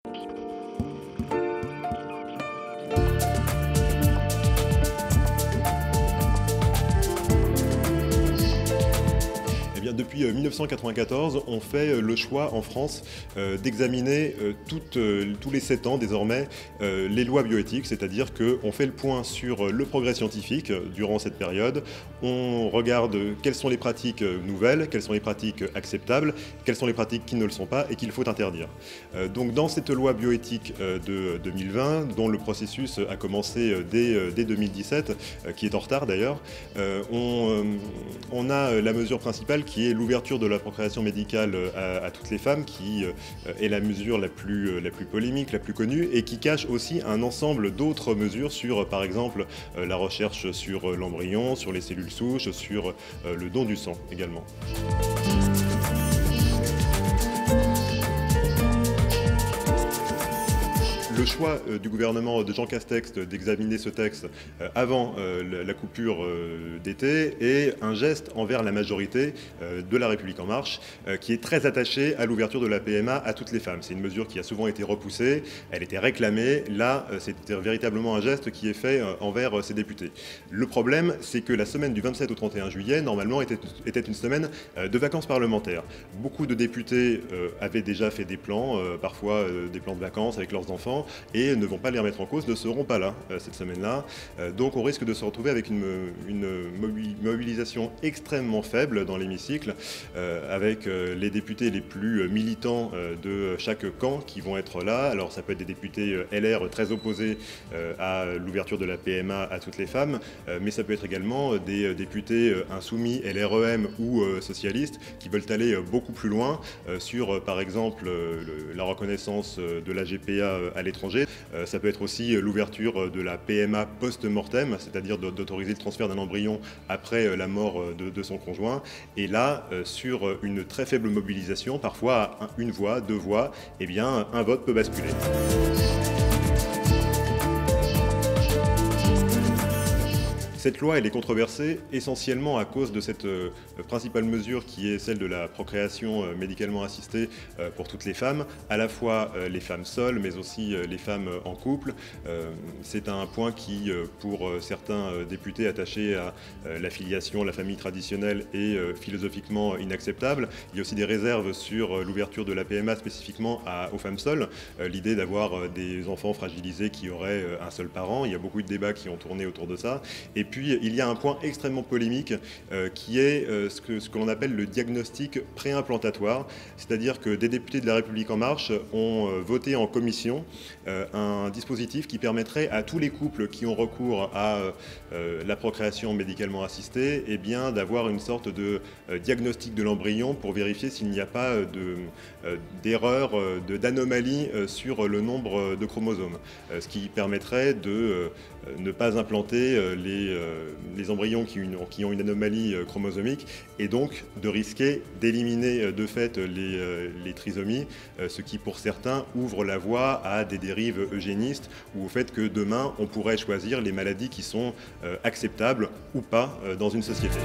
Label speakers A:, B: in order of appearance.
A: Eh bien, depuis 1994, on fait le choix en France d'examiner tous les 7 ans désormais les lois bioéthiques, c'est-à-dire qu'on fait le point sur le progrès scientifique durant cette période, on regarde quelles sont les pratiques nouvelles, quelles sont les pratiques acceptables, quelles sont les pratiques qui ne le sont pas et qu'il faut interdire. Donc dans cette loi bioéthique de 2020, dont le processus a commencé dès 2017, qui est en retard d'ailleurs, on a la mesure principale qui est l'ouverture de la procréation médicale à toutes les femmes, qui est la mesure la plus polémique, la plus connue, et qui cache aussi un ensemble d'autres mesures sur, par exemple, la recherche sur l'embryon, sur les cellules souches, sur le don du sang également. Le choix du gouvernement de Jean Castex d'examiner ce texte avant la coupure d'été est un geste envers la majorité de La République En Marche, qui est très attachée à l'ouverture de la PMA à toutes les femmes. C'est une mesure qui a souvent été repoussée, elle était réclamée. Là, c'était véritablement un geste qui est fait envers ces députés. Le problème, c'est que la semaine du 27 au 31 juillet, normalement, était une semaine de vacances parlementaires. Beaucoup de députés avaient déjà fait des plans, parfois des plans de vacances avec leurs enfants, et ne vont pas les remettre en cause, ne seront pas là cette semaine-là. Donc on risque de se retrouver avec une mobilisation extrêmement faible dans l'hémicycle, avec les députés les plus militants de chaque camp qui vont être là. Alors ça peut être des députés LR très opposés à l'ouverture de la PMA à toutes les femmes, mais ça peut être également des députés insoumis, LREM ou socialistes, qui veulent aller beaucoup plus loin sur, par exemple, la reconnaissance de la GPA à l'étranger. Ça peut être aussi l'ouverture de la PMA post-mortem, c'est-à-dire d'autoriser le transfert d'un embryon après la mort de son conjoint. Et là, sur une très faible mobilisation, parfois à une voix, 2 voix, eh bien, un vote peut basculer. Cette loi, elle est controversée essentiellement à cause de cette principale mesure qui est celle de la procréation médicalement assistée pour toutes les femmes, à la fois les femmes seules mais aussi les femmes en couple. C'est un point qui, pour certains députés attachés à la filiation, la famille traditionnelle, est philosophiquement inacceptable. Il y a aussi des réserves sur l'ouverture de la PMA spécifiquement aux femmes seules, l'idée d'avoir des enfants fragilisés qui auraient un seul parent. Il y a beaucoup de débats qui ont tourné autour de ça. Et puis, il y a un point extrêmement polémique qui est ce que l'on appelle le diagnostic préimplantatoire, c'est-à-dire que des députés de La République En Marche ont voté en commission un dispositif qui permettrait à tous les couples qui ont recours à la procréation médicalement assistée, eh bien, d'avoir une sorte de diagnostic de l'embryon pour vérifier s'il n'y a pas d'erreur, d'anomalie sur le nombre de chromosomes, ce qui permettrait de ne pas implanter les embryons qui ont une anomalie chromosomique et donc de risquer d'éliminer de fait les trisomies, ce qui pour certains ouvre la voie à des dérives eugénistes ou au fait que demain on pourrait choisir les maladies qui sont acceptables ou pas dans une société.